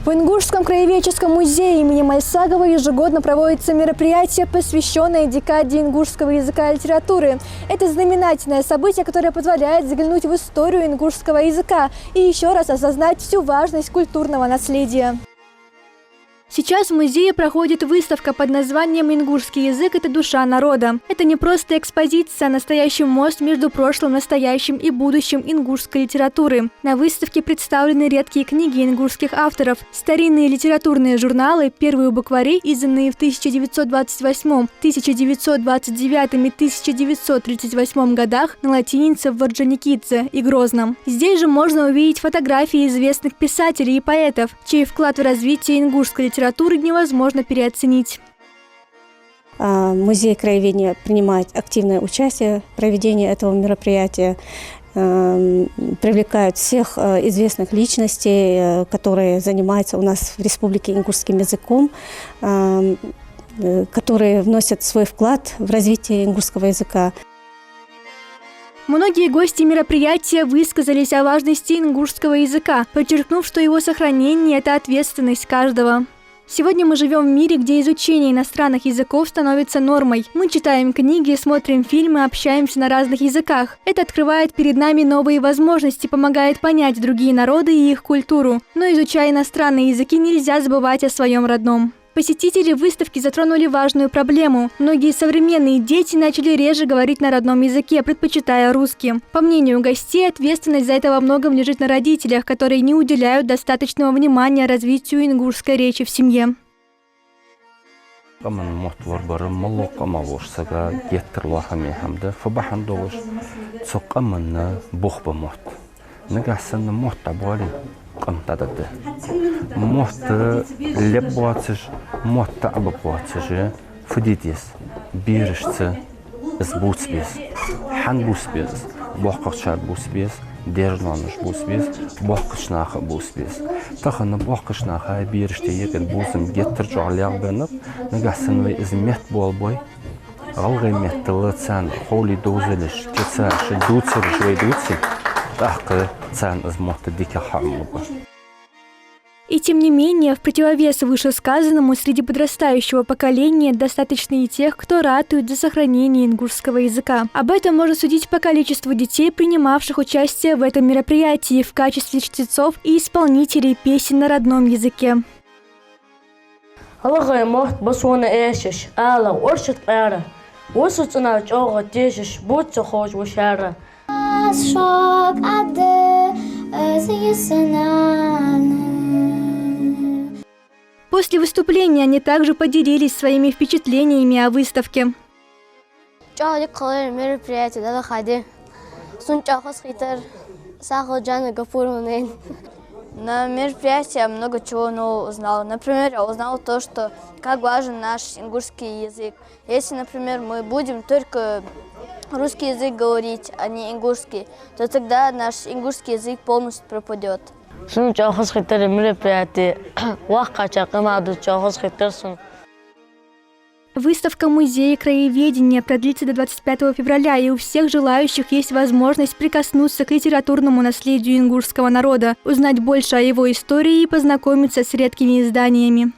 В Ингушском краеведческом музее имени Мальсагова ежегодно проводится мероприятие, посвященное декаде ингушского языка и литературы. Это знаменательное событие, которое позволяет заглянуть в историю ингушского языка и еще раз осознать всю важность культурного наследия. Сейчас в музее проходит выставка под названием «Ингушский язык – это душа народа». Это не просто экспозиция, а настоящий мост между прошлым, настоящим и будущим ингушской литературы. На выставке представлены редкие книги ингушских авторов, старинные литературные журналы, первые буквари, изданные в 1928, 1929 и 1938 годах на латинице в Орджоникидзе и Грозном. Здесь же можно увидеть фотографии известных писателей и поэтов, чей вклад в развитие ингушской литературы невозможно переоценить. Музей краеведения принимает активное участие в проведении этого мероприятия, привлекают всех известных личностей, которые занимаются у нас в республике ингушским языком, которые вносят свой вклад в развитие ингушского языка. Многие гости мероприятия высказались о важности ингушского языка, подчеркнув, что его сохранение – это ответственность каждого. Сегодня мы живем в мире, где изучение иностранных языков становится нормой. Мы читаем книги, смотрим фильмы, общаемся на разных языках. Это открывает перед нами новые возможности, помогает понять другие народы и их культуру. Но изучая иностранные языки, нельзя забывать о своем родном. Посетители выставки затронули важную проблему. Многие современные дети начали реже говорить на родном языке, предпочитая русский. По мнению гостей, ответственность за это во многом лежит на родителях, которые не уделяют достаточного внимания развитию ингушской речи в семье. Мохта лебватсиш, мохта абватсиш, фудитис, биришца, сбутспис, хан буспис, бохкашар буспис, держнануш буспис, бохкашнаха буспис. Тахана бохкашнаха бириште егер бусим геттер жаляг бенер, нагасанвай измет болбой, алгай меттелцан, холи дозелиш, чеца, шедуцер, швейдуци, тахка цан из мохта дика хамлуба. И тем не менее, в противовес вышесказанному, среди подрастающего поколения достаточно и тех, кто ратует за сохранение ингушского языка. Об этом можно судить по количеству детей, принимавших участие в этом мероприятии в качестве чтецов и исполнителей песен на родном языке. После выступления они также поделились своими впечатлениями о выставке. На мероприятии я много чего нового узнала. Например, я узнала то, что как важен наш ингушский язык. Если, например, мы будем только русский язык говорить, а не ингушский, то тогда наш ингушский язык полностью пропадет. Выставка музея краеведения продлится до 25 февраля, и у всех желающих есть возможность прикоснуться к литературному наследию ингушского народа, узнать больше о его истории и познакомиться с редкими изданиями.